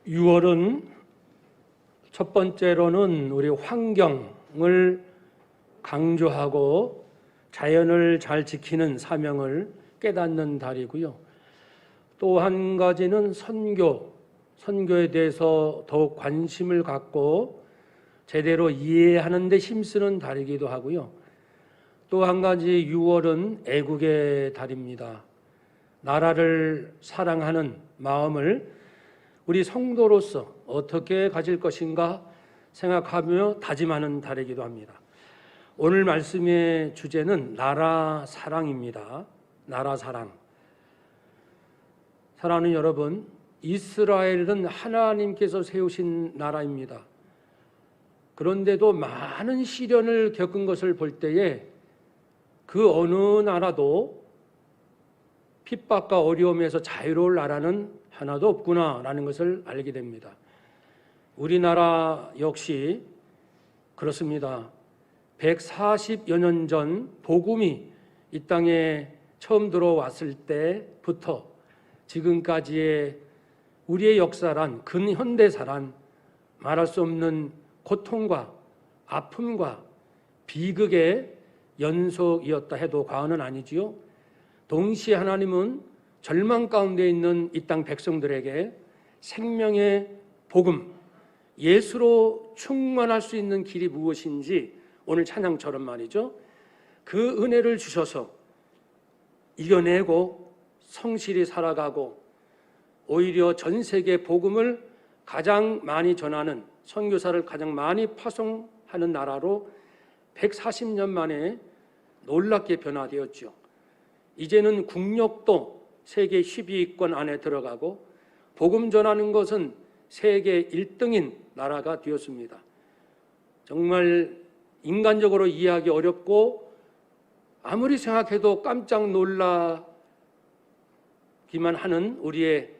6월은 첫 번째로는 우리 환경을 강조하고 자연을 잘 지키는 사명을 깨닫는 달이고요. 또 한 가지는 선교에 대해서 더욱 관심을 갖고 제대로 이해하는 데 힘쓰는 달이기도 하고요. 또 한 가지 6월은 애국의 달입니다. 나라를 사랑하는 마음을 우리 성도로서 어떻게 가질 것인가 생각하며 다짐하는 달이기도 합니다. 오늘 말씀의 주제는 나라 사랑입니다. 나라 사랑. 사랑하는 여러분, 이스라엘은 하나님께서 세우신 나라입니다. 그런데도 많은 시련을 겪은 것을 볼 때에 그 어느 나라도 핍박과 어려움에서 자유로울 나라는 하나도 없구나라는 것을 알게 됩니다. 우리나라 역시 그렇습니다. 140여 년 전 복음이 이 땅에 처음 들어왔을 때부터 지금까지의 우리의 역사란 근현대사란 말할 수 없는 고통과 아픔과 비극의 연속이었다 해도 과언은 아니지요. 동시에 하나님은 절망 가운데 있는 이 땅 백성들에게 생명의 복음, 예수로 충만할 수 있는 길이 무엇인지 오늘 찬양처럼 말이죠. 그 은혜를 주셔서 이겨내고 성실히 살아가고 오히려 전 세계 복음을 가장 많이 전하는 선교사를 가장 많이 파송하는 나라로 140년 만에 놀랍게 변화되었죠. 이제는 국력도 세계 10위권 안에 들어가고 복음 전하는 것은 세계 1등인 나라가 되었습니다. 정말 인간적으로 이해하기 어렵고 아무리 생각해도 깜짝 놀라기만 하는 우리의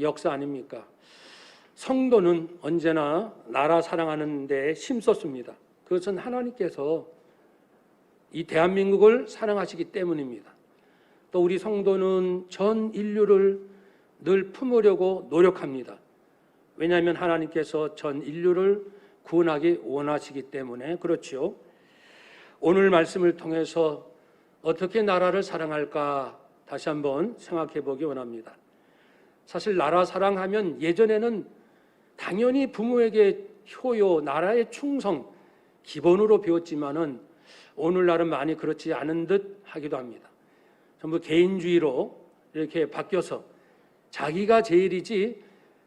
역사 아닙니까? 성도는 언제나 나라 사랑하는 데 힘썼습니다. 그것은 하나님께서 이 대한민국을 사랑하시기 때문입니다. 또 우리 성도는 전 인류를 늘 품으려고 노력합니다. 왜냐하면 하나님께서 전 인류를 구원하기 원하시기 때문에 그렇지요. 오늘 말씀을 통해서 어떻게 나라를 사랑할까 다시 한번 생각해 보기 원합니다. 사실 나라 사랑하면 예전에는 당연히 부모에게 효요, 나라의 충성 기본으로 배웠지만은 오늘날은 많이 그렇지 않은 듯 하기도 합니다. 전부 개인주의로 이렇게 바뀌어서 자기가 제일이지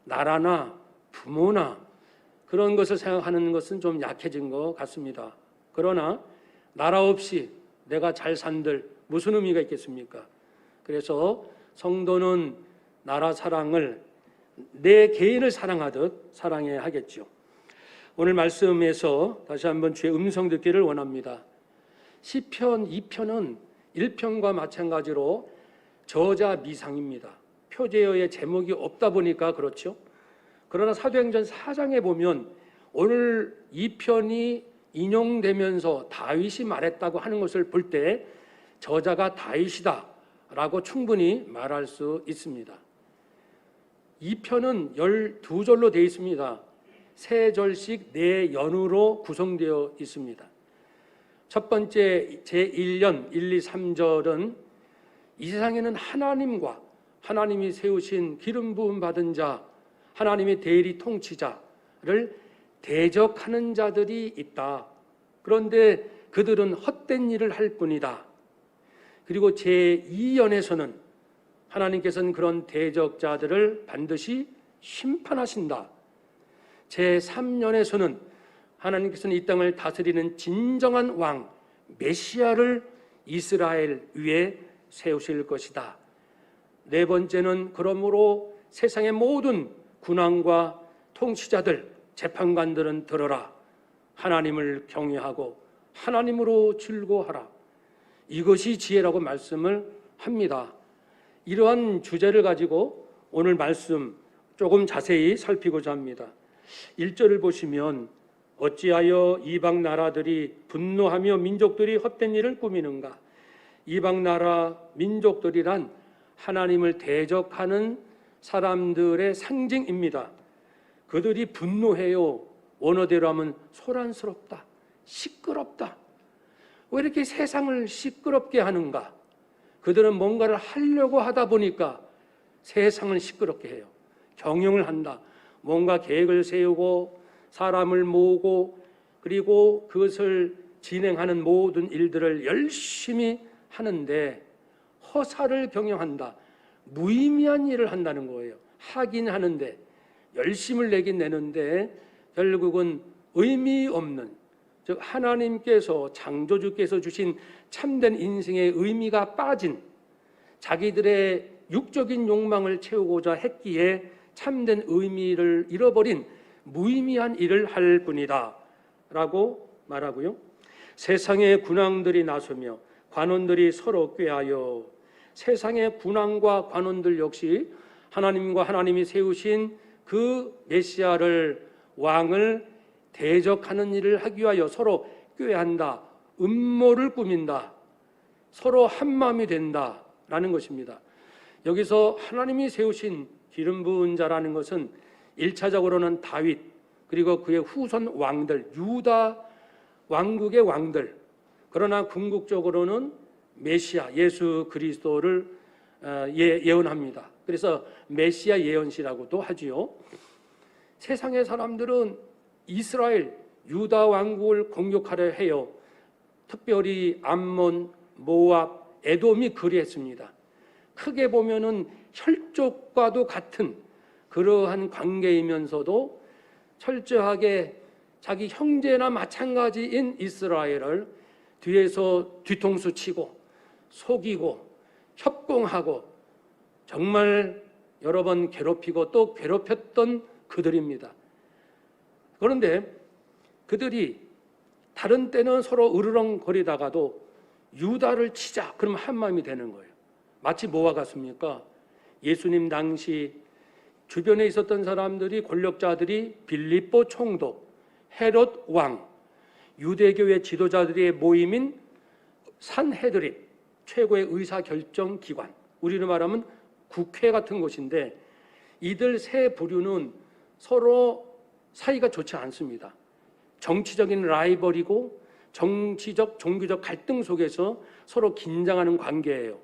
나라나 부모나 그런 것을 생각하는 것은 좀 약해진 것 같습니다. 그러나 나라 없이 내가 잘 산들 무슨 의미가 있겠습니까? 그래서 성도는 나라 사랑을 내 개인을 사랑하듯 사랑해야 하겠죠. 오늘 말씀에서 다시 한번 주의 음성 듣기를 원합니다. 시편 2편은 1편과 마찬가지로 저자 미상입니다. 표제어의 제목이 없다 보니까 그렇죠. 그러나 사도행전 4장에 보면 오늘 2편이 인용되면서 다윗이 말했다고 하는 것을 볼 때 저자가 다윗이다 라고 충분히 말할 수 있습니다. 2편은 12절로 되어 있습니다. 3절씩 4연으로 구성되어 있습니다. 첫 번째 제1년 1, 2, 3절은 이 세상에는 하나님과 하나님이 세우신 기름 부음 받은 자, 하나님의 대리 통치자를 대적하는 자들이 있다. 그런데 그들은 헛된 일을 할 뿐이다. 그리고 제2연에서는 하나님께서는 그런 대적자들을 반드시 심판하신다. 제3연에서는 하나님께서는 이 땅을 다스리는 진정한 왕 메시아를 이스라엘 위에 세우실 것이다. 네 번째는 그러므로 세상의 모든 군왕과 통치자들, 재판관들은 들어라. 하나님을 경외하고 하나님으로 즐거워하라. 이것이 지혜라고 말씀을 합니다. 이러한 주제를 가지고 오늘 말씀 조금 자세히 살피고자 합니다. 1절을 보시면 어찌하여 이방 나라들이 분노하며 민족들이 헛된 일을 꾸미는가? 이방 나라 민족들이란 하나님을 대적하는 사람들의 상징입니다. 그들이 분노해요. 원어대로 하면 소란스럽다, 시끄럽다. 왜 이렇게 세상을 시끄럽게 하는가? 그들은 뭔가를 하려고 하다 보니까 세상을 시끄럽게 해요. 경영을 한다. 뭔가 계획을 세우고 사람을 모으고 그리고 그것을 진행하는 모든 일들을 열심히 하는데 허사를 경영한다. 무의미한 일을 한다는 거예요. 하긴 하는데 열심을 내긴 내는데 결국은 의미 없는, 즉 하나님께서 창조주께서 주신 참된 인생의 의미가 빠진, 자기들의 육적인 욕망을 채우고자 했기에 참된 의미를 잃어버린 무의미한 일을 할 뿐이다 라고 말하고요. 세상의 군왕들이 나서며 관원들이 서로 꾀하여, 세상의 군왕과 관원들 역시 하나님과 하나님이 세우신 그 메시아를, 왕을 대적하는 일을 하기 위하여 서로 꾀한다, 음모를 꾸민다, 서로 한마음이 된다라는 것입니다. 여기서 하나님이 세우신 기름 부은 자라는 것은 1차적으로는 다윗, 그리고 그의 후손 왕들, 유다 왕국의 왕들, 그러나 궁극적으로는 메시아 예수 그리스도를 예언합니다. 그래서 메시아 예언시라고도 하지요. 세상의 사람들은 이스라엘 유다 왕국을 공격하려 해요. 특별히 암몬, 모압, 에돔이 그리했습니다. 크게 보면은 혈족과도 같은 그러한 관계이면서도 철저하게 자기 형제나 마찬가지인 이스라엘을 뒤에서 뒤통수 치고 속이고 협공하고 정말 여러 번 괴롭히고 또 괴롭혔던 그들입니다. 그런데 그들이 다른 때는 서로 으르렁거리다가도 유다를 치자 그러면 한마음이 되는 거예요. 마치 뭐와 같습니까? 예수님 당시 주변에 있었던 사람들이, 권력자들이 빌립보 총독, 헤롯 왕, 유대교의 지도자들의 모임인 산헤드린, 최고의 의사결정기관, 우리로 말하면 국회 같은 곳인데, 이들 세 부류는 서로 사이가 좋지 않습니다. 정치적인 라이벌이고 정치적, 종교적 갈등 속에서 서로 긴장하는 관계예요.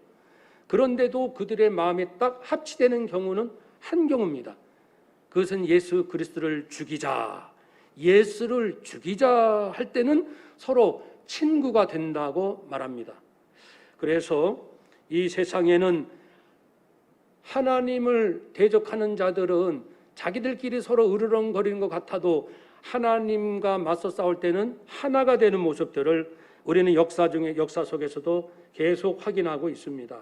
그런데도 그들의 마음에 딱 합치되는 경우는 한 경우입니다. 그것은 예수 그리스도를 죽이자, 예수를 죽이자 할 때는 서로 친구가 된다고 말합니다. 그래서 이 세상에는 하나님을 대적하는 자들은 자기들끼리 서로 으르렁거리는 것 같아도 하나님과 맞서 싸울 때는 하나가 되는 모습들을 우리는 역사 속에서도 계속 확인하고 있습니다.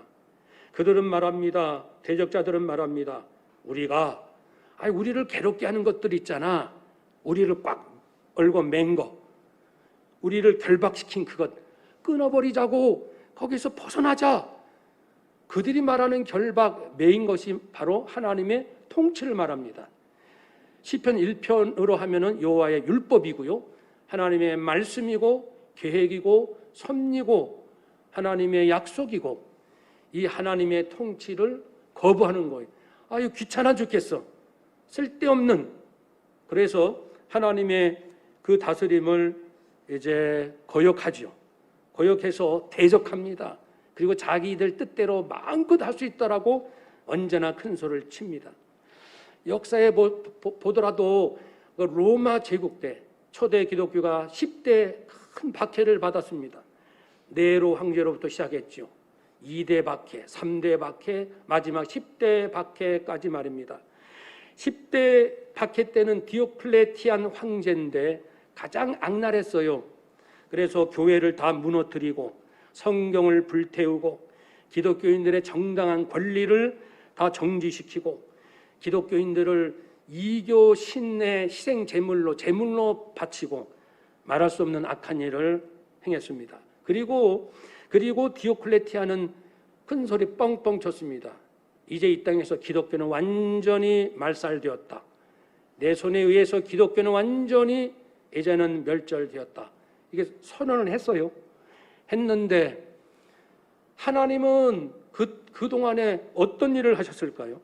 그들은 말합니다. 대적자들은 말합니다. 우리를 괴롭게 하는 것들 있잖아. 우리를 꽉 얼고 맨 거, 우리를 결박시킨 그것 끊어버리자고, 거기서 벗어나자. 그들이 말하는 결박, 매인 것이 바로 하나님의 통치를 말합니다. 시편 1편으로 하면은 여호와의 율법이고요, 하나님의 말씀이고 계획이고 섭리고 하나님의 약속이고, 이 하나님의 통치를 거부하는 거예요. 이거 귀찮아 죽겠어, 쓸데없는. 그래서 하나님의 그 다스림을 이제 거역하죠. 거역해서 대적합니다. 그리고 자기들 뜻대로 마음껏 할 수 있다라고 언제나 큰 소리를 칩니다. 역사에 보더라도 로마 제국 때 초대 기독교가 10대 큰 박해를 받았습니다. 네로 황제로부터 시작했죠. 2대 박해, 3대 박해, 마지막 10대 박해까지 말입니다. 10대 박해 때는 디오클레티안 황제인데 가장 악랄했어요. 그래서 교회를 다 무너뜨리고 성경을 불태우고 기독교인들의 정당한 권리를 다 정지시키고 기독교인들을 이교 신의 희생 제물로 바치고 말할 수 없는 악한 일을 행했습니다. 그리고 디오클레티안은 큰 소리 뻥뻥 쳤습니다. 이제 이 땅에서 기독교는 완전히 말살되었다. 내 손에 의해서 기독교는 완전히 이제는 멸절되었다. 이게 선언을 했어요. 했는데 하나님은 그동안에 어떤 일을 하셨을까요?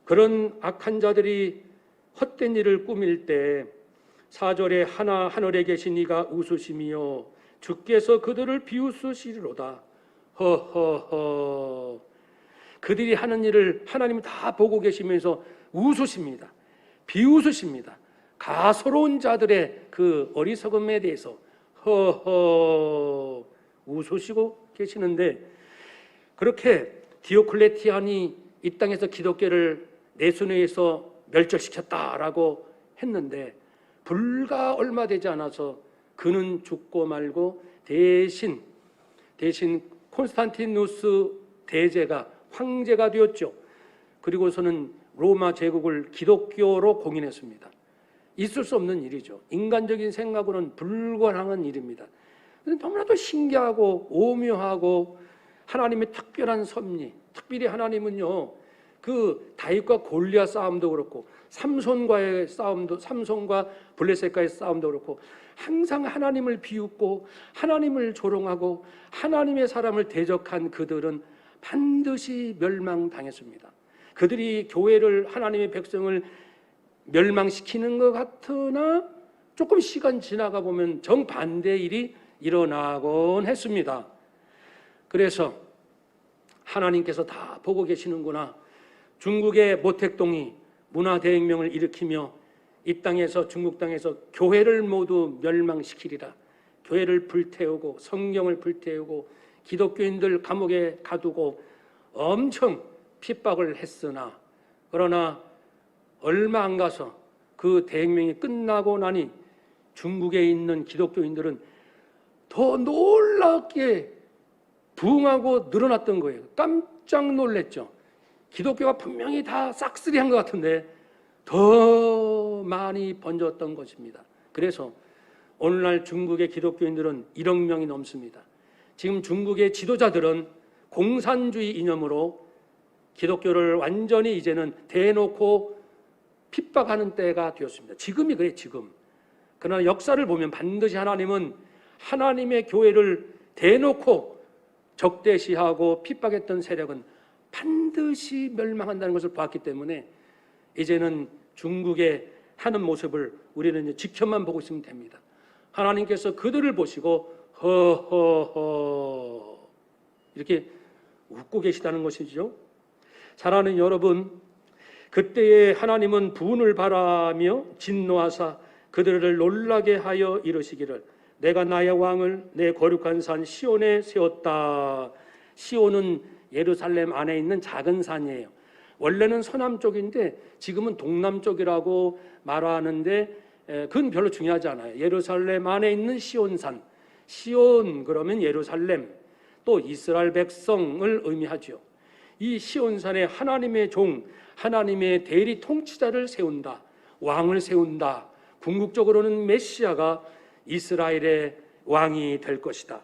그런 악한 자들이 헛된 일을 꾸밀 때 4절에 하늘에 계신 이가 웃으시며 주께서 그들을 비웃으시리로다. 허허허. 그들이 하는 일을 하나님은 다 보고 계시면서 웃으십니다. 비웃으십니다. 가소로운 자들의 그 어리석음에 대해서 허허 웃으시고 계시는데, 그렇게 디오클레티안이 이 땅에서 기독교를 내순회에서 멸절시켰다라고 했는데 불과 얼마 되지 않아서 그는 죽고 말고 대신 콘스탄티누스 대제가 황제가 되었죠. 그리고서는 로마 제국을 기독교로 공인했습니다. 있을 수 없는 일이죠. 인간적인 생각으로는 불가능한 일입니다. 너무나도 신기하고 오묘하고 하나님의 특별한 섭리, 특별히 하나님은요, 그 다윗과 골리앗 싸움도 그렇고 삼손과의 싸움도, 삼손과 블레셋과의 싸움도 그렇고 항상 하나님을 비웃고 하나님을 조롱하고 하나님의 사람을 대적한 그들은 반드시 멸망당했습니다. 그들이 교회를, 하나님의 백성을 멸망시키는 것 같으나 조금 시간 지나가 보면 정반대의 일이 일어나곤 했습니다. 그래서 하나님께서 다 보고 계시는구나. 중국의 모택동이 문화대혁명을 일으키며 이 땅에서, 중국 땅에서 교회를 모두 멸망시키리라. 교회를 불태우고 성경을 불태우고 기독교인들 감옥에 가두고 엄청 핍박을 했으나, 그러나 얼마 안 가서 그 대혁명이 끝나고 나니 중국에 있는 기독교인들은 더 놀랍게 부흥하고 늘어났던 거예요. 깜짝 놀랐죠. 기독교가 분명히 다 싹쓸이한 것 같은데 더 많이 번졌던 것입니다. 그래서 오늘날 중국의 기독교인들은 1억 명이 넘습니다. 지금 중국의 지도자들은 공산주의 이념으로 기독교를 완전히 이제는 대놓고 핍박하는 때가 되었습니다. 지금이 그래, 지금. 그러나 역사를 보면 반드시 하나님은 하나님의 교회를 대놓고 적대시하고 핍박했던 세력은 반드시 멸망한다는 것을 보았기 때문에 이제는 중국의 하는 모습을 우리는 지켜만 보고 있으면 됩니다. 하나님께서 그들을 보시고 허허허 이렇게 웃고 계시다는 것이죠. 사랑하는 여러분, 그때에 하나님은 분을 바라며 진노하사 그들을 놀라게 하여 이르시기를 내가 나의 왕을 내 거룩한 산 시온에 세웠다. 시온은 예루살렘 안에 있는 작은 산이에요. 원래는 서남쪽인데 지금은 동남쪽이라고 말하는데 그건 별로 중요하지 않아요. 예루살렘 안에 있는 시온산, 시온 그러면 예루살렘, 또 이스라엘 백성을 의미하죠. 이 시온산에 하나님의 종, 하나님의 대리 통치자를 세운다, 왕을 세운다. 궁극적으로는 메시아가 이스라엘의 왕이 될 것이다.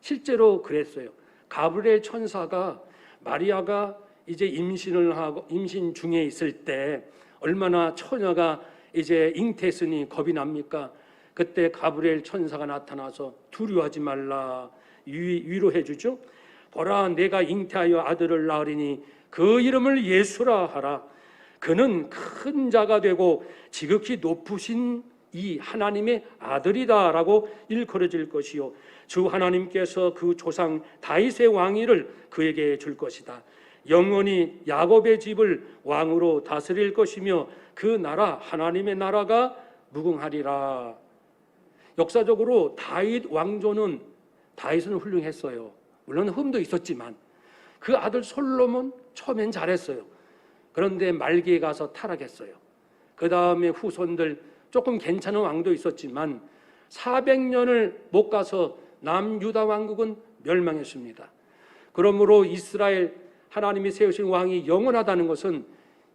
실제로 그랬어요. 가브리엘 천사가 마리아가 이제 임신 중에 있을 때 얼마나 처녀가 이제 잉태했으니 겁이 납니까? 그때 가브리엘 천사가 나타나서 두려워하지 말라 위로해 주죠. 보라, 내가 잉태하여 아들을 낳으리니 그 이름을 예수라 하라. 그는 큰 자가 되고 지극히 높으신 이 하나님의 아들이다라고 일컬어질 것이요 주 하나님께서 그 조상 다윗의 왕위를 그에게 줄 것이다. 영원히 야곱의 집을 왕으로 다스릴 것이며 그 나라 하나님의 나라가 무궁하리라. 역사적으로 다윗 왕조는 다윗은 훌륭했어요. 물론 흠도 있었지만 그 아들 솔로몬 처음엔 잘했어요. 그런데 말기에 가서 타락했어요. 그 다음에 후손들 조금 괜찮은 왕도 있었지만 400년을 못 가서 남유다 왕국은 멸망했습니다. 그러므로 이스라엘 하나님이 세우신 왕이 영원하다는 것은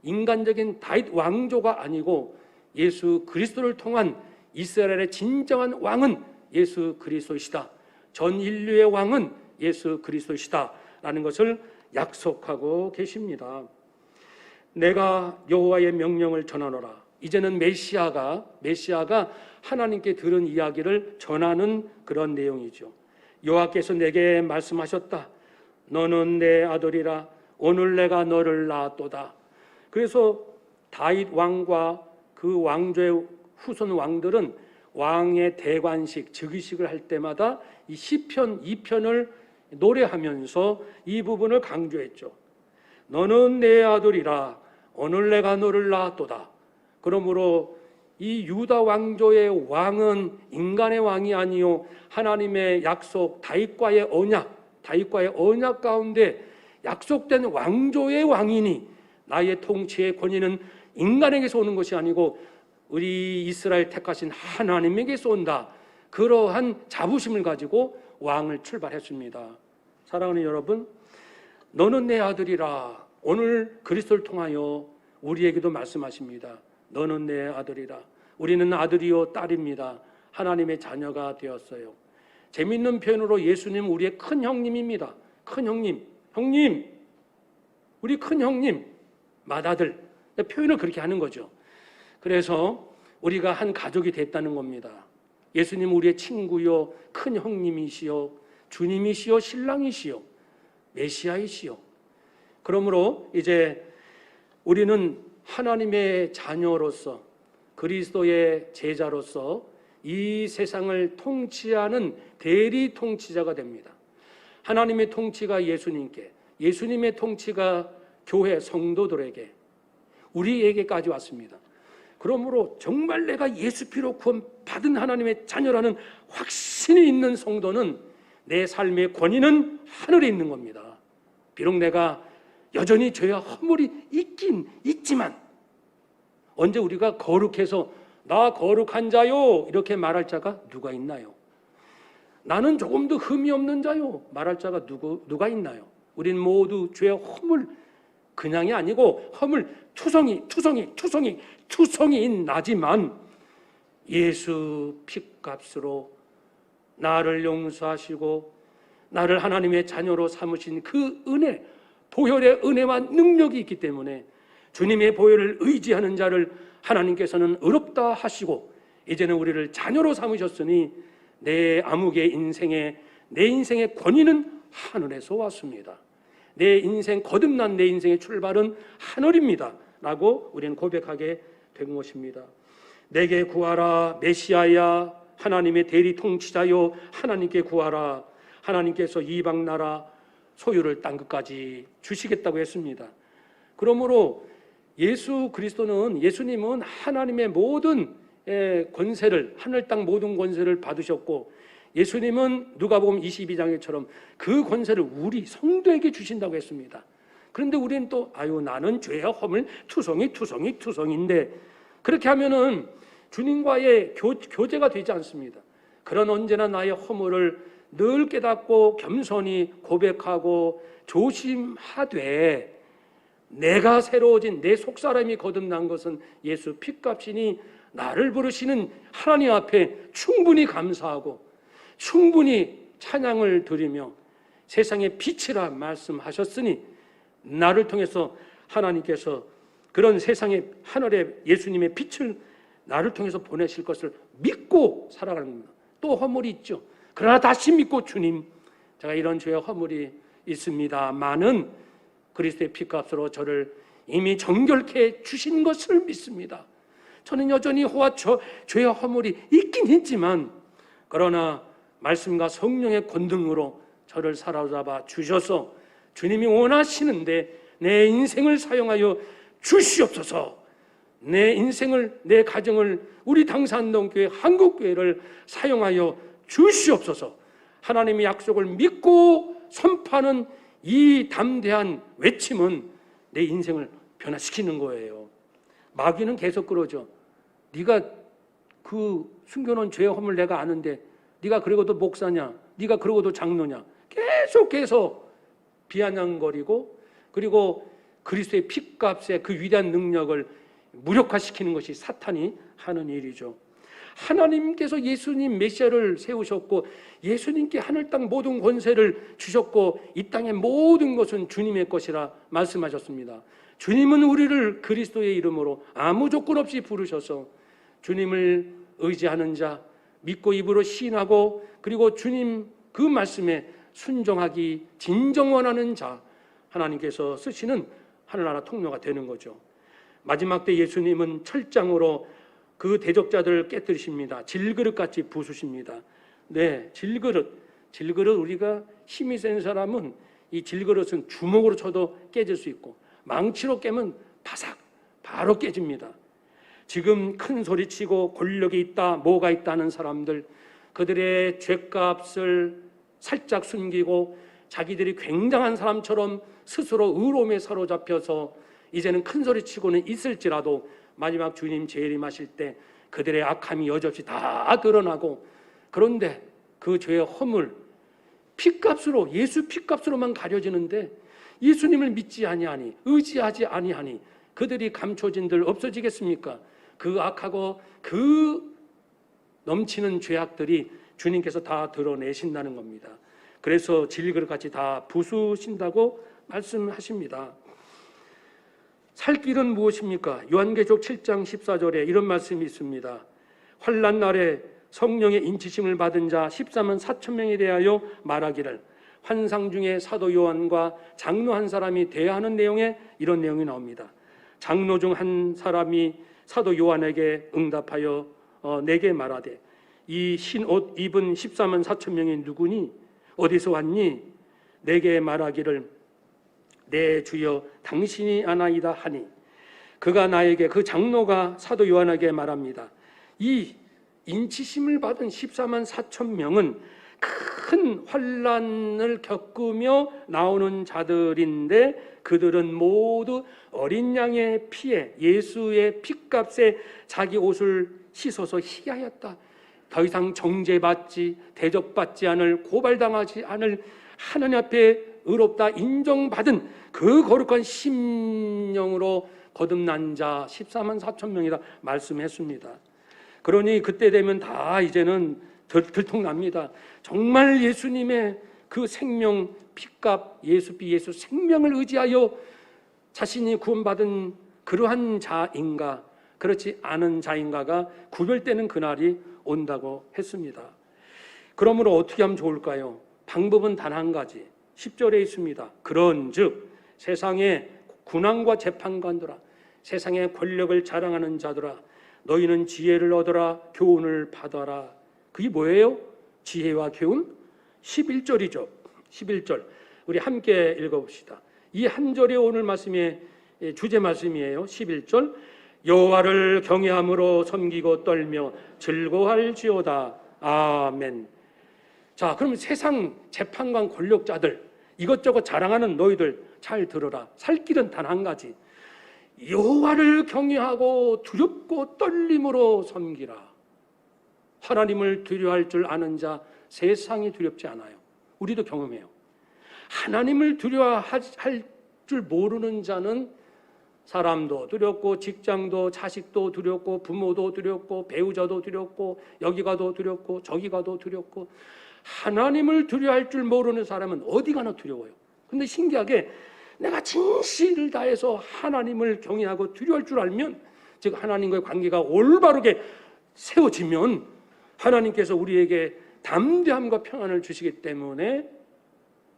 인간적인 다윗 왕조가 아니고 예수 그리스도를 통한 이스라엘의 진정한 왕은 예수 그리스도이시다. 전 인류의 왕은 예수 그리스도이시다 라는 것을 약속하고 계십니다. 내가 여호와의 명령을 전하노라. 이제는 메시아가 하나님께 들은 이야기를 전하는 그런 내용이죠. 여호와께서 내게 말씀하셨다. 너는 내 아들이라. 오늘 내가 너를 낳았도다. 그래서 다윗 왕과 그 왕조의 후손 왕들은 왕의 대관식, 즉위식을 할 때마다 이 시편 2편을 노래하면서 이 부분을 강조했죠. 너는 내 아들이라 오늘 내가 너를 낳았도다. 그러므로 이 유다 왕조의 왕은 인간의 왕이 아니요 하나님의 약속 다윗과의 언약 가운데 약속된 왕조의 왕이니 나의 통치의 권위는 인간에게서 오는 것이 아니고 우리 이스라엘 택하신 하나님에게서 온다. 그러한 자부심을 가지고 왕을 출발했습니다. 사랑하는 여러분, 너는 내 아들이라 오늘 그리스도를 통하여 우리에게도 말씀하십니다. 너는 내 아들이라. 우리는 아들이요 딸입니다. 하나님의 자녀가 되었어요. 재미있는 표현으로 예수님 우리의 큰 형님입니다. 큰 형님, 우리 큰 형님, 맏아들. 표현을 그렇게 하는 거죠. 그래서 우리가 한 가족이 됐다는 겁니다. 예수님 우리의 친구요, 큰 형님이시요, 주님이시요, 신랑이시요, 메시아이시요. 그러므로 이제 우리는 하나님의 자녀로서 그리스도의 제자로서 이 세상을 통치하는 대리 통치자가 됩니다. 하나님의 통치가 예수님께, 예수님의 통치가 교회 성도들에게, 우리에게까지 왔습니다. 그러므로 정말 내가 예수 피로 구원 받은 하나님의 자녀라는 확신이 있는 성도는 내 삶의 권위는 하늘에 있는 겁니다. 비록 내가 여전히 죄와 허물이 있긴 있지만 언제 우리가 거룩해서 나 거룩한 자요 이렇게 말할 자가 누가 있나요? 나는 조금 더 흠이 없는 자요 말할 자가 누가 있나요? 우린 모두 죄와 허물 그냥이 아니고 허물 투성이 나지만 예수 핏값으로 나를 용서하시고 나를 하나님의 자녀로 삼으신 그 은혜, 보혈의 은혜와 능력이 있기 때문에 주님의 보혈을 의지하는 자를 하나님께서는 의롭다 하시고 이제는 우리를 자녀로 삼으셨으니 내 인생의 권위는 하늘에서 왔습니다. 내 인생, 거듭난 내 인생의 출발은 하늘입니다 라고 우리는 고백하게 된 것입니다. 내게 구하라 메시아야, 하나님의 대리 통치자요, 하나님께 구하라. 하나님께서 이방 나라 소유를 땅 끝까지 주시겠다고 했습니다. 그러므로 예수님은 하나님의 모든 권세를, 하늘 땅 모든 권세를 받으셨고, 예수님은 누가복음 22장에처럼 그 권세를 우리 성도에게 주신다고 했습니다. 그런데 우리는 또 나는 죄와 허물 투성인데 그렇게 하면은 주님과의 교제가 되지 않습니다. 그런 언제나 나의 허물을 늘 깨닫고 겸손히 고백하고 조심하되 내가 새로워진 내 속사람이 거듭난 것은 예수 핏값이니 나를 부르시는 하나님 앞에 충분히 감사하고 충분히 찬양을 드리며 세상의 빛이라 말씀하셨으니 나를 통해서 하나님께서 그런 세상의 하늘의 예수님의 빛을 나를 통해서 보내실 것을 믿고 살아가는 겁니다. 또 허물이 있죠. 그러나 다시 믿고 주님, 제가 이런 죄와 허물이 있습니다만은 그리스도의 피값으로 저를 이미 정결케 주신 것을 믿습니다. 저는 여전히 죄와 허물이 있긴 있지만 그러나 말씀과 성령의 권능으로 저를 사로잡아 주셔서 주님이 원하시는데 내 인생을 사용하여 주시옵소서. 내 인생을, 내 가정을, 우리 당산동교회 한국교회를 사용하여 주시옵소서. 하나님의 약속을 믿고 선포하는 이 담대한 외침은 내 인생을 변화시키는 거예요. 마귀는 계속 그러죠. 네가 그 숨겨놓은 죄의 허물 내가 아는데 네가 그러고도 목사냐, 네가 그러고도 장로냐, 계속해서 비아냥거리고 그리고 그리스도의 핏값의 그 위대한 능력을 무력화시키는 것이 사탄이 하는 일이죠. 하나님께서 예수님 메시아를 세우셨고 예수님께 하늘 땅 모든 권세를 주셨고 이 땅의 모든 것은 주님의 것이라 말씀하셨습니다. 주님은 우리를 그리스도의 이름으로 아무 조건 없이 부르셔서 주님을 의지하는 자, 믿고 입으로 시인하고 그리고 주님 그 말씀에 순종하기 진정 원하는 자, 하나님께서 쓰시는 하늘나라 통로가 되는 거죠. 마지막 때 예수님은 철장으로 그 대적자들을 깨뜨리십니다. 질그릇같이 부수십니다. 네, 질그릇 우리가 힘이 센 사람은 이 질그릇은 주먹으로 쳐도 깨질 수 있고 망치로 깨면 바삭 바로 깨집니다. 지금 큰 소리치고 권력이 있다, 뭐가 있다는 사람들, 그들의 죗값을 살짝 숨기고 자기들이 굉장한 사람처럼 스스로 의로움에 사로잡혀서 이제는 큰 소리치고는 있을지라도 마지막 주님 재림하실 때 그들의 악함이 여지없이 다 드러나고, 그런데 그 죄의 허물 피값으로, 예수 피값으로만 가려지는데 예수님을 믿지 아니하니, 의지하지 아니하니 그들이 감춰진들 없어지겠습니까? 그 악하고 그 넘치는 죄악들이 주님께서 다 드러내신다는 겁니다. 그래서 질그릇같이 다 부수신다고 말씀하십니다. 살 길은 무엇입니까? 요한계시록 7장 14절에 이런 말씀이 있습니다. 환난 날에 성령의 인치심을 받은 자 14만 4천 명에 대하여 말하기를, 환상 중에 사도 요한과 장로 한 사람이 대화하는 내용에 이런 내용이 나옵니다. 장로 중 한 사람이 사도 요한에게 응답하여 내게 말하되, 이 흰 옷 입은 14만 4천 명이 누구니? 어디서 왔니? 내게 말하기를, 내 주여 당신이 아나이다 하니, 그가 나에게, 그 장로가 사도 요한에게 말합니다. 이 인치심을 받은 14만 4천 명은 큰 환난을 겪으며 나오는 자들인데 그들은 모두 어린 양의 피에, 예수의 피값에 자기 옷을 씻어서 희하였다. 더 이상 정죄받지, 대적받지 않을, 고발당하지 않을, 하나님 앞에 의롭다 인정받은 그 거룩한 심령으로 거듭난 자 14만 4천 명이다 말씀했습니다. 그러니 그때 되면 다 이제는 들통납니다. 정말 예수님의 그 생명 피값, 예수피, 예수 생명을 의지하여 자신이 구원받은 그러한 자인가, 그렇지 않은 자인가가 구별되는 그날이 온다고 했습니다. 그러므로 어떻게 하면 좋을까요? 방법은 단 한 가지, 10절에 있습니다. 그런즉 세상의 군왕과 재판관들아, 세상의 권력을 자랑하는 자들아, 너희는 지혜를 얻어라, 교훈을 받아라. 그게 뭐예요? 지혜와 교훈? 11절이죠. 11절 우리 함께 읽어봅시다. 이 한 절이 오늘 말씀의 주제 말씀이에요. 11절, 여호와를 경외함으로 섬기고 떨며 즐거워할지어다. 아멘. 자, 그럼 세상 재판관 권력자들 이것저것 자랑하는 너희들 잘 들어라. 살 길은 단 한 가지, 여호와를 경외하고 두렵고 떨림으로 섬기라. 하나님을 두려워할 줄 아는 자 세상이 두렵지 않아요. 우리도 경험해요. 하나님을 두려워할 줄 모르는 자는 사람도 두렵고, 직장도, 자식도 두렵고, 부모도 두렵고, 배우자도 두렵고, 여기 가도 두렵고, 저기 가도 두렵고. 하나님을 두려워할 줄 모르는 사람은 어디 가나 두려워요. 근데 신기하게 내가 진실을 다해서 하나님을 경외하고 두려워할 줄 알면, 즉 하나님과의 관계가 올바르게 세워지면 하나님께서 우리에게 담대함과 평안을 주시기 때문에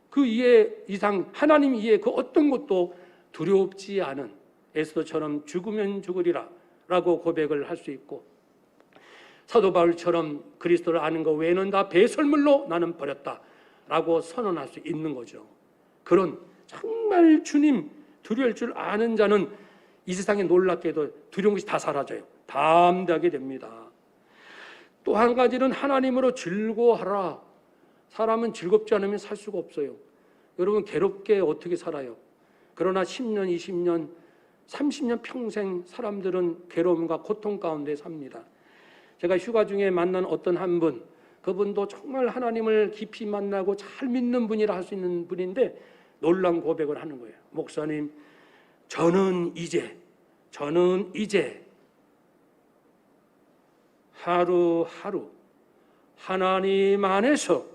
그 이해 이상, 하나님 이해 그 어떤 것도 두렵지 않은 에스더처럼 죽으면 죽으리라 라고 고백을 할 수 있고, 사도 바울처럼 그리스도를 아는 것 외에는 다 배설물로 나는 버렸다 라고 선언할 수 있는 거죠. 그런 정말 주님 두려울 줄 아는 자는 이 세상에 놀랍게도 두려운 것이 다 사라져요. 담대하게 됩니다. 또 한 가지는 하나님으로 즐거워하라. 사람은 즐겁지 않으면 살 수가 없어요. 여러분, 괴롭게 어떻게 살아요? 그러나 10년, 20년, 30년 평생 사람들은 괴로움과 고통 가운데 삽니다. 제가 휴가 중에 만난 어떤 한 분, 그분도 정말 하나님을 깊이 만나고 잘 믿는 분이라 할 수 있는 분인데 놀라운 고백을 하는 거예요. 목사님, 저는 이제 하루하루 하나님 안에서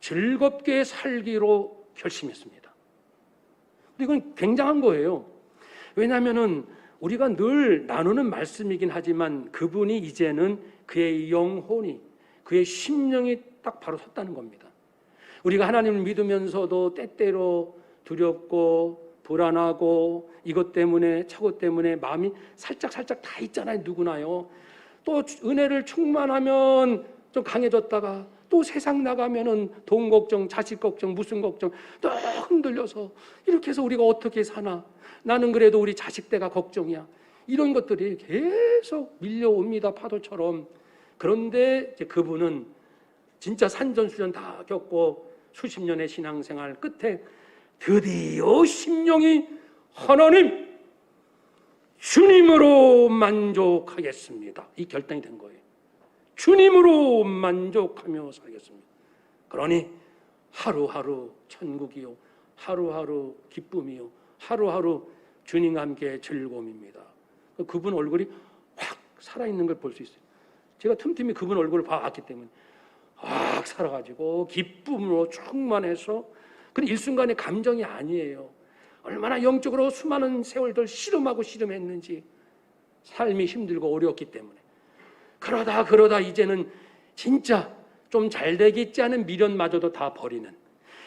즐겁게 살기로 결심했습니다. 근데 이건 굉장한 거예요. 왜냐하면 우리가 늘 나누는 말씀이긴 하지만 그분이 이제는 그의 영혼이, 그의 심령이 딱 바로 섰다는 겁니다. 우리가 하나님을 믿으면서도 때때로 두렵고 불안하고 이것 때문에 저것 때문에 마음이 살짝 다 있잖아요. 누구나요. 또 은혜를 충만하면 좀 강해졌다가 또 세상 나가면은 돈 걱정, 자식 걱정, 무슨 걱정 또 흔들려서 이렇게 해서 우리가 어떻게 사나? 나는 그래도 우리 자식 때가 걱정이야. 이런 것들이 계속 밀려옵니다. 파도처럼. 그런데 이제 그분은 진짜 산전수전 다 겪고 수십 년의 신앙생활 끝에 드디어 심령이 하나님 주님으로 만족하겠습니다. 이 결단이 된 거예요. 주님으로 만족하며 살겠습니다. 그러니 하루하루 천국이요, 하루하루 기쁨이요, 하루하루 주님과 함께 즐거움입니다. 그분 얼굴이 확 살아있는 걸 볼 수 있어요. 제가 틈틈이 그분 얼굴을 봐왔기 때문에 확 살아가지고 기쁨으로 충만해서 그건 일순간의 감정이 아니에요. 얼마나 영적으로 수많은 세월들 씨름했는지 삶이 힘들고 어려웠기 때문에 그러다 이제는 진짜 좀 잘 되겠지 하는 미련마저도 다 버리는,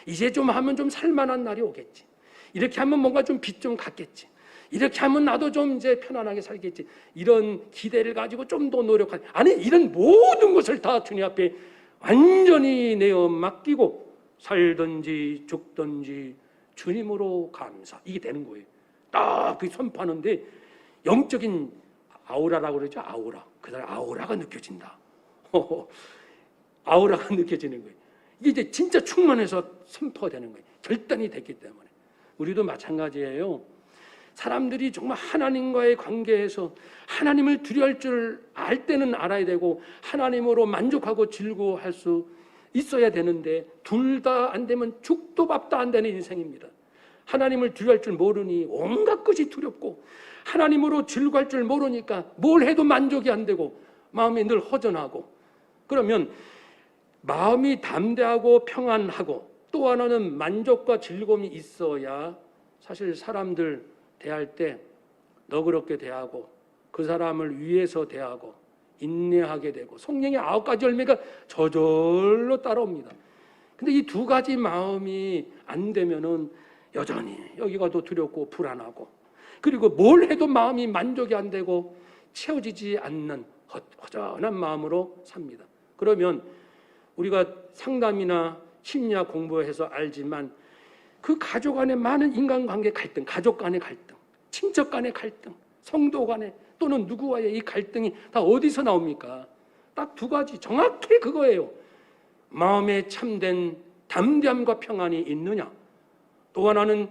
이제 좀 하면 좀 살만한 날이 오겠지, 이렇게 하면 뭔가 좀 빚 좀 갚겠지, 이렇게 하면 나도 좀 이제 편안하게 살겠지, 이런 기대를 가지고 좀 더 노력하지, 아니 이런 모든 것을 다 주님 앞에 완전히 내어 맡기고 살든지 죽든지 주님으로 감사, 이게 되는 거예요. 딱 그 선포하는데 영적인 아우라라고 그러죠. 아우라. 그 사람 아우라가 느껴진다. 아우라가 느껴지는 거예요. 이게 이제 진짜 충만해서 선포가 되는 거예요. 결단이 됐기 때문에. 우리도 마찬가지예요. 사람들이 정말 하나님과의 관계에서 하나님을 두려워할 줄 알 때는 알아야 되고 하나님으로 만족하고 즐거워할 수 있어야 되는데 둘 다 안 되면 죽도 밥도 안 되는 인생입니다. 하나님을 두려워할 줄 모르니 온갖 것이 두렵고 하나님으로 즐거워할 줄 모르니까 뭘 해도 만족이 안 되고 마음이 늘 허전하고, 그러면 마음이 담대하고 평안하고 또 하나는 만족과 즐거움이 있어야 사실 사람들 대할 때 너그럽게 대하고 그 사람을 위해서 대하고 인내하게 되고 성령의 9가지 열매가 저절로 따라옵니다. 근데 이 두 가지 마음이 안 되면은 여전히 여기가 더 두렵고 불안하고, 그리고 뭘 해도 마음이 만족이 안 되고 채워지지 않는 허전한 마음으로 삽니다. 그러면 우리가 상담이나 심리학 공부해서 알지만 그 가족 안에 많은 인간관계 갈등, 가족 간의 갈등, 친척 간의 갈등, 성도 간의 또는 누구와의 이 갈등이 다 어디서 나옵니까? 딱 두 가지, 정확히 그거예요. 마음에 참된 담대함과 평안이 있느냐, 또 하나는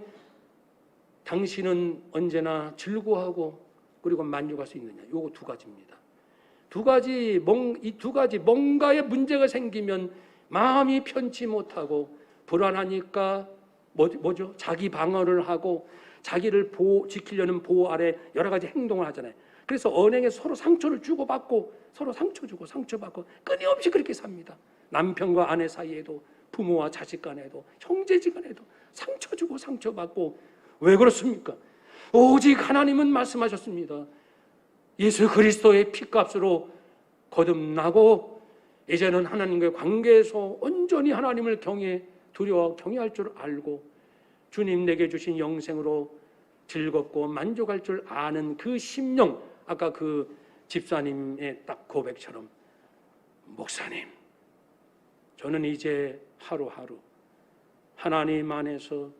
당신은 언제나 즐거워하고 그리고 만족할 수 있느냐. 요거 두 가지입니다. 이 두 가지 뭔가에 문제가 생기면 마음이 편치 못하고 불안하니까 뭐죠? 자기 방어를 하고 자기를 지키려는 보호 아래 여러 가지 행동을 하잖아요. 그래서 언행에 서로 상처를 주고받고 서로 상처 주고 상처받고 끊임없이 그렇게 삽니다. 남편과 아내 사이에도 부모와 자식 간에도 형제지 간에도 상처 주고 상처받고. 왜 그렇습니까? 오직 하나님은 말씀하셨습니다. 예수 그리스도의 피값으로 거듭나고 이제는 하나님과의 관계에서 온전히 하나님을 두려워 경외할 줄 알고 주님 내게 주신 영생으로 즐겁고 만족할 줄 아는 그 심령, 아까 그 집사님의 딱 고백처럼, 목사님, 저는 이제 하루하루 하나님 안에서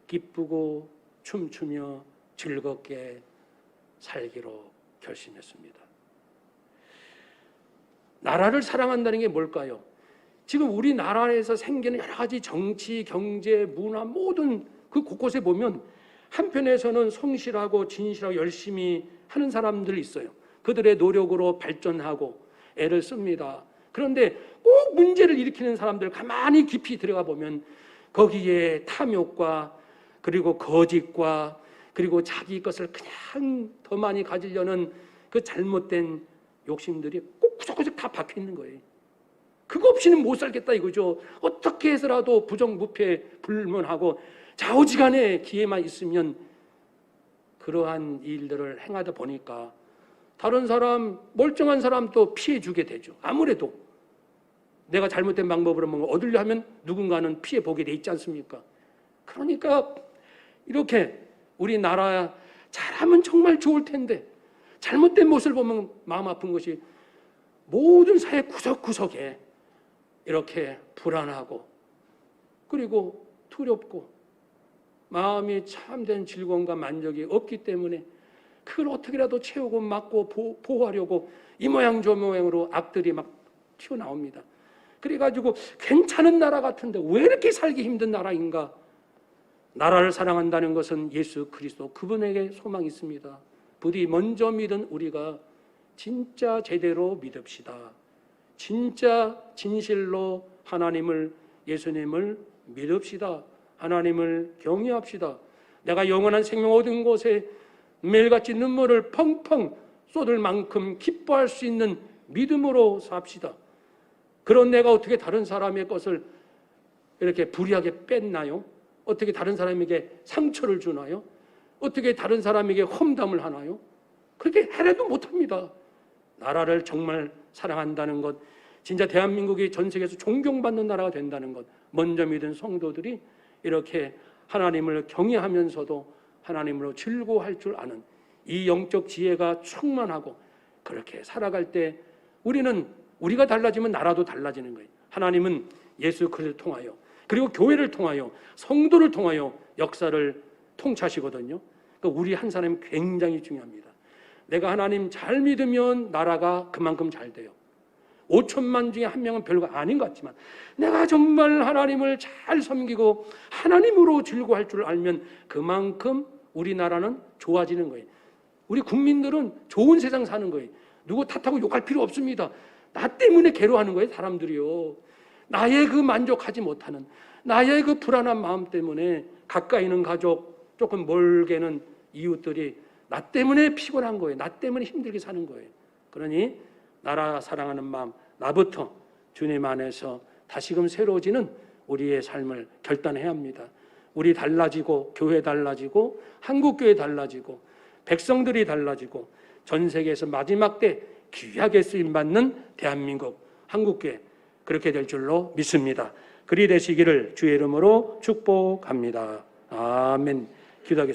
기쁘고 춤추며 즐겁게 살기로 결심했습니다. 나라를 사랑한다는 게 뭘까요? 지금 우리나라에서 생기는 여러 가지 정치, 경제, 문화 모든 그 곳곳에 보면 한편에서는 성실하고 진실하고 열심히 하는 사람들이 있어요. 그들의 노력으로 발전하고 애를 씁니다. 그런데 꼭 문제를 일으키는 사람들 가만히 깊이 들어가 보면 거기에 탐욕과 그리고 거짓과 그리고 자기 것을 그냥 더 많이 가지려는 그 잘못된 욕심들이 꼭 구석구석 다 박혀 있는 거예요. 그거 없이는 못 살겠다 이거죠. 어떻게 해서라도 부정부패 불문하고 좌우지간에 기회만 있으면 그러한 일들을 행하다 보니까 다른 사람, 멀쩡한 사람도 피해주게 되죠. 아무래도 내가 잘못된 방법으로 뭔가 얻으려 하면 누군가는 피해 보게 돼 있지 않습니까? 그러니까 이렇게 우리나라 잘하면 정말 좋을 텐데 잘못된 모습을 보면 마음 아픈 것이 모든 사회 구석구석에 이렇게 불안하고 그리고 두렵고 마음이 참된 즐거움과 만족이 없기 때문에 그걸 어떻게라도 채우고 막고 보호하려고 이 모양 저 모양으로 악들이 막 튀어나옵니다. 그래가지고 괜찮은 나라 같은데 왜 이렇게 살기 힘든 나라인가? 나라를 사랑한다는 것은 예수 그리스도 그분에게 소망이 있습니다. 부디 먼저 믿은 우리가 진짜 제대로 믿읍시다. 진짜 진실로 하나님을 예수님을 믿읍시다. 하나님을 경외합시다. 내가 영원한 생명 얻은 곳에 매일같이 눈물을 펑펑 쏟을 만큼 기뻐할 수 있는 믿음으로 삽시다. 그런 내가 어떻게 다른 사람의 것을 이렇게 불의하게 뺐나요? 어떻게 다른 사람에게 상처를 주나요? 어떻게 다른 사람에게 험담을 하나요? 그렇게 해도 못합니다. 나라를 정말 사랑한다는 것, 진짜 대한민국이 전 세계에서 존경받는 나라가 된다는 것, 먼저 믿은 성도들이 이렇게 하나님을 경외하면서도 하나님으로 즐거워할 줄 아는 이 영적 지혜가 충만하고 그렇게 살아갈 때 우리가 달라지면 나라도 달라지는 거예요. 하나님은 예수 그리스도를 통하여 그리고 교회를 통하여 성도를 통하여 역사를 통치하시거든요. 그러니까 우리 한 사람이 굉장히 중요합니다. 내가 하나님 잘 믿으면 나라가 그만큼 잘 돼요. 5천만 중에 한 명은 별거 아닌 것 같지만 내가 정말 하나님을 잘 섬기고 하나님으로 즐거워할 줄 알면 그만큼 우리나라는 좋아지는 거예요. 우리 국민들은 좋은 세상 사는 거예요. 누구 탓하고 욕할 필요 없습니다. 나 때문에 괴로워하는 거예요, 사람들이요. 나의 그 만족하지 못하는, 나의 그 불안한 마음 때문에 가까이 있는 가족, 조금 멀게는 이웃들이 나 때문에 피곤한 거예요. 나 때문에 힘들게 사는 거예요. 그러니 나라 사랑하는 마음, 나부터 주님 안에서 다시금 새로워지는 우리의 삶을 결단해야 합니다. 우리 달라지고 교회 달라지고 한국교회 달라지고 백성들이 달라지고 전 세계에서 마지막 때 귀하게 쓰임받는 대한민국 한국교회 그렇게 될 줄로 믿습니다. 그리 되시기를 주의 이름으로 축복합니다. 아멘. 기도하겠습니다.